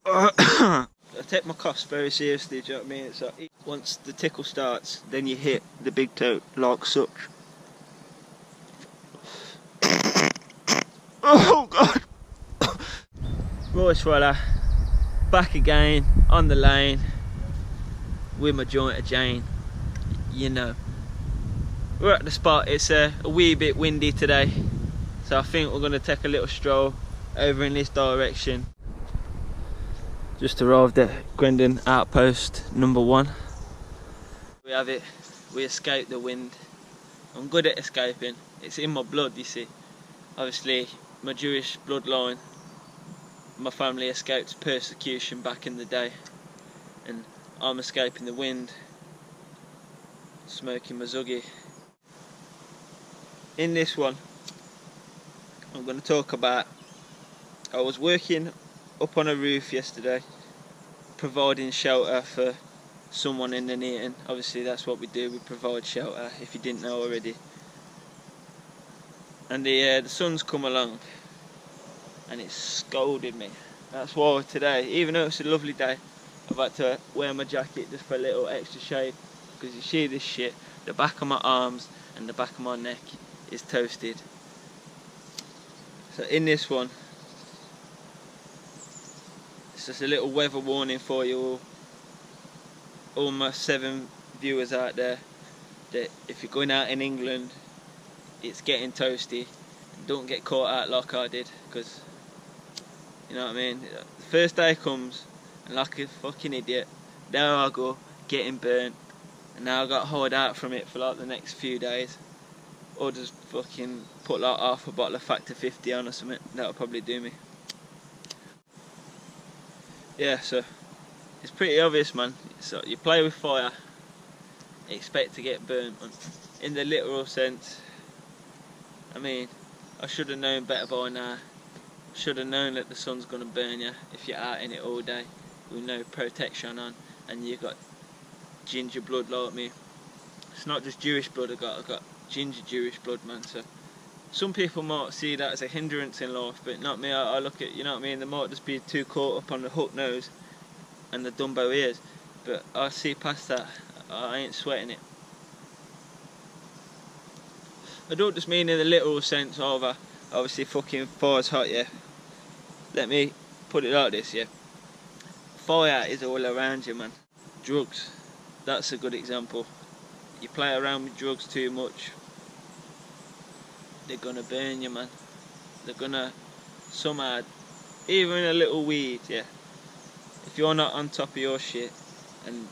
I take my cough very seriously, do you know what I mean? It's like, once the tickle starts, then you hit the big toe like such. Oh god! Right, fella, back again on the lane with my joint of Jane, you know. We're at the spot. It's a wee bit windy today, so I think we're going to take a little stroll over in this direction. Just arrived at Grendon Outpost number 1. We have it, we escaped the wind. I'm good at escaping, it's in my blood, you see. Obviously, my Jewish bloodline, my family escaped persecution back in the day, and I'm escaping the wind, smoking my zuggy. In this one, I'm going to talk about, I was working up on a roof yesterday, providing shelter for someone in the Neaton. Obviously that's what we do, we provide shelter, if you didn't know already. And the sun's come along and it's scolded me. That's why today, even though it's a lovely day, I've had to wear my jacket just for a little extra shade, because you see this shit, the back of my arms and the back of my neck is toasted. So in this one, it's just a little weather warning for you all my 7 viewers out there, that if you're going out in England, it's getting toasty. Don't get caught out like I did, because you know what I mean, the first day comes and like a fucking idiot, there I go, getting burnt, and now I got to hide out from it for like the next few days, or just fucking put like half a bottle of Factor 50 on or something. That'll probably do me. Yeah, so it's pretty obvious, man. So you play with fire, you expect to get burnt, in the literal sense. I mean, I should have known better by now. Should have known that the sun's gonna burn you if you're out in it all day with no protection on, and you got ginger blood like me. It's not just Jewish blood I got ginger Jewish blood, man. So some people might see that as a hindrance in life, but not me. I look at, you know what I mean, they might just be too caught up on the hook nose and the Dumbo ears, but I see past that. I ain't sweating it. I don't just mean in the literal sense of obviously fucking fire's hot, yeah. Let me put it like this, yeah. Fire is all around you, man. Drugs, that's a good example. You play around with drugs too much, they're gonna burn you, man. They're gonna somehow, even a little weed, yeah. If you're not on top of your shit and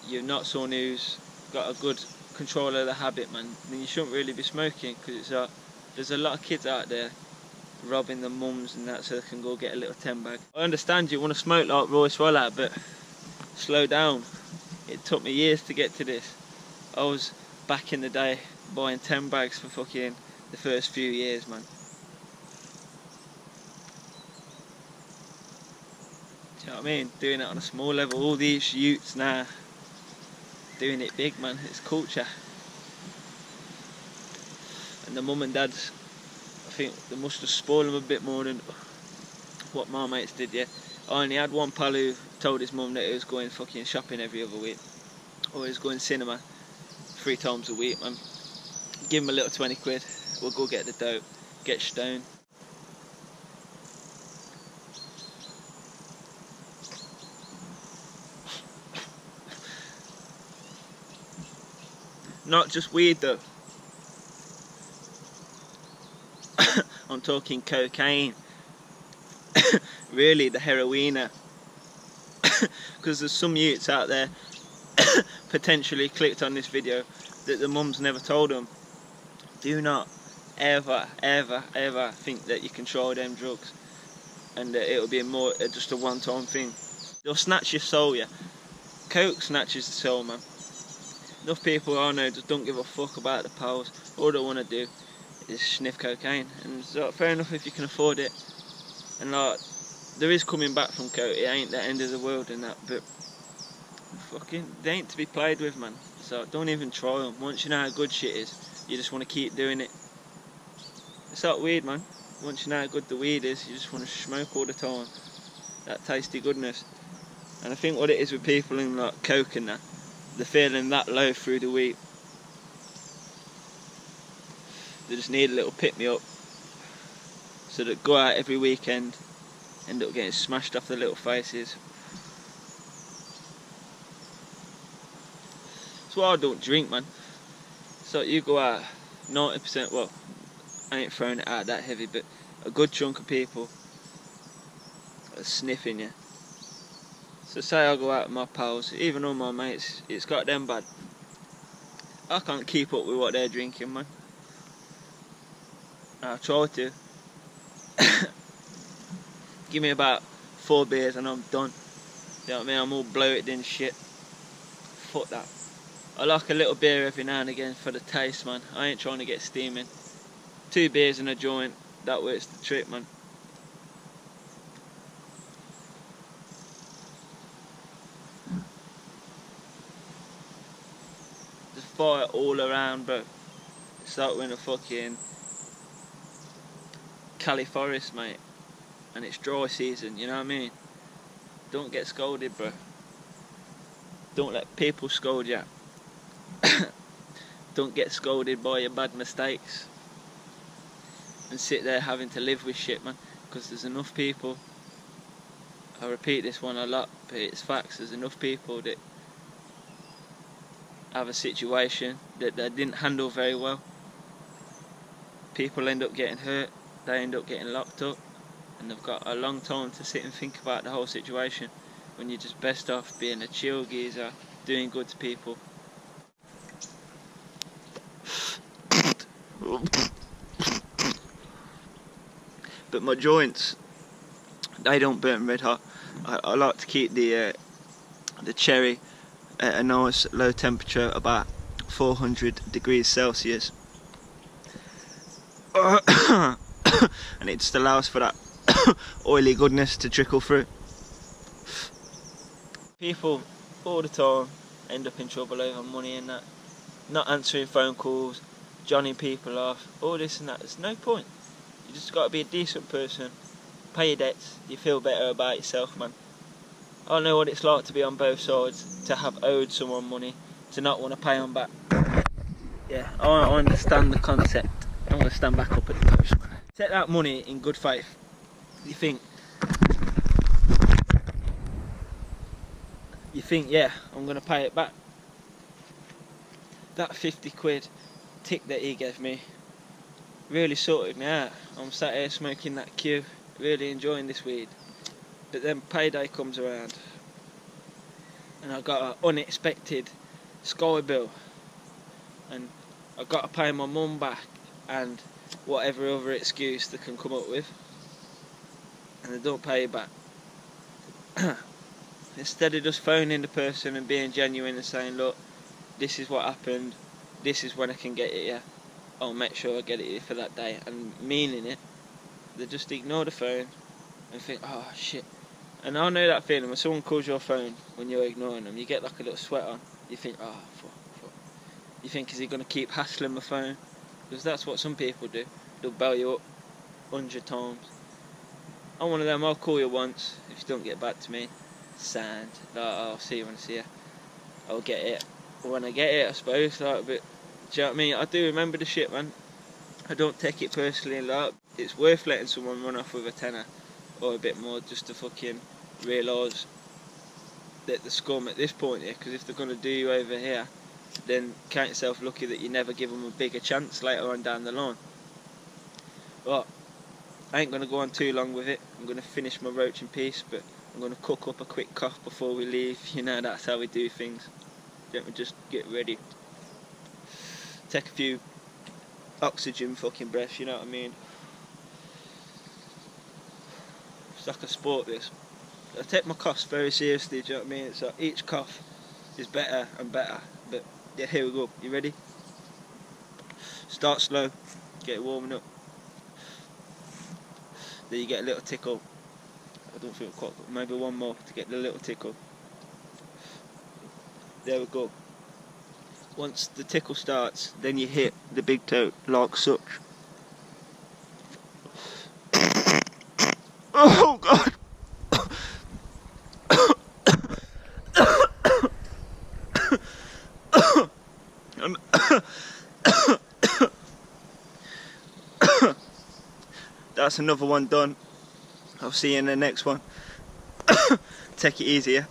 you're not someone who's got a good control of the habit, man, then you shouldn't really be smoking, because it's there's a lot of kids out there robbing their mums and that so they can go get a little 10 bag. I understand you want to smoke like Royce Rollout, but slow down. It took me years to get to this. I was back in the day buying 10 bags for fucking the first few years, man. Do you know what I mean? Doing it on a small level. All these youths now doing it big, man. It's culture. And the mum and dads, I think they must have spoiled them a bit more than what my mates did, yeah. I only had one pal who told his mum that he was going fucking shopping every other week, or he was going cinema 3 times a week, man. Give him a little 20 quid, we'll go get the dope, get stoned. Not just weed though. I'm talking cocaine. Really, the heroina. Because there's some youths out there potentially clicked on this video that the mums never told them. Do not ever think that you can try them drugs and that it'll be more just a one-time thing. They'll snatch your soul, yeah. Coke snatches the soul, man. Enough people I know just don't give a fuck about the pills. All they want to do is sniff cocaine, and so fair enough if you can afford it. And like, there is coming back from coke. It ain't the end of the world and that, but fucking they ain't to be played with, man. So don't even try them. Once you know how good shit is, you just want to keep doing it. It's that weird, man. once you know how good the weed is, you just want to smoke all the time. That tasty goodness. And I think what it is with people in like coke and that, they're feeling that low through the week. They just need a little pick-me-up. So that go out every weekend, end up getting smashed off their little faces. That's why I don't drink, man. So you go out, 90%, well, I ain't throwing it out that heavy, but a good chunk of people are sniffing you. So say I go out with my pals, even all my mates, it's got them bad. I can't keep up with what they're drinking, man. I try to. Give me about 4 beers and I'm done. You know what I mean? I'm all bloated and shit. Fuck that. I like a little beer every now and again for the taste, man. I ain't trying to get steaming. 2 beers and a joint, that works the trick, man. Just fire all around, bro. It's like we're in a fucking Cali forest, mate. And it's dry season, you know what I mean? Don't get scolded, bro. Don't let people scold you. Don't get scolded by your bad mistakes and sit there having to live with shit, man, because there's enough people, I repeat this one a lot, but it's facts, there's enough people that have a situation that they didn't handle very well. People end up getting hurt, they end up getting locked up, and they've got a long time to sit and think about the whole situation, when you're just best off being a chill geezer, doing good to people. But my joints, they don't burn red hot. I like to keep the cherry at a nice low temperature, about 400 degrees Celsius. And it just allows for that oily goodness to trickle through. People all the time end up in trouble over money and that, not answering phone calls, johnning people off, all this and that. There's no point. You just got to be a decent person, pay your debts, you feel better about yourself, man. I know what it's like to be on both sides, to have owed someone money, to not want to pay them back. Yeah, I understand the concept. I'm going to stand back up at the post. Take that money in good faith. You think, yeah, I'm going to pay it back. That 50 quid tick that he gave me really sorted me out. I'm sat here smoking that Q, really enjoying this weed. But then payday comes around and I got an unexpected Sky bill, and I got to pay my mum back and whatever other excuse they can come up with, and they don't pay you back. Instead of just phoning the person and being genuine and saying, look, this is what happened, this is when I can get it, yeah, I'll make sure I get it here for that day, and meaning it, they just ignore the phone and think, oh shit. And I know that feeling when someone calls your phone when you're ignoring them, you get like a little sweat on, you think, oh fuck. You think, is he going to keep hassling my phone? Because that's what some people do. They'll bell you up 100 times. I'm one of them, I'll call you once, if you don't get back to me, sand, like, I'll see you when I see you. I'll get it when I get it, I suppose, like, but do you know what I mean? I do remember the shit, man. I don't take it personally, like, it's worth letting someone run off with a tenner or a bit more just to fucking realise that the scum at this point here, because if they're going to do you over here, then count yourself lucky that you never give them a bigger chance later on down the line. But I ain't going to go on too long with it. I'm going to finish my roach in peace, but I'm going to cook up a quick cough before we leave. You know, that's how we do things. Don't we just get ready, take a few oxygen fucking breaths, you know what I mean? It's like a sport, this. I take my coughs very seriously, do you know what I mean? It's like each cough is better and better. But yeah, here we go. You ready? Start slow, get it warming up. Then you get a little tickle. I don't feel quite good. Maybe one more to get the little tickle. There we go. Once the tickle starts, then you hit the big toe like such. Oh God. That's another one done. I'll see you in the next one. Take it easier.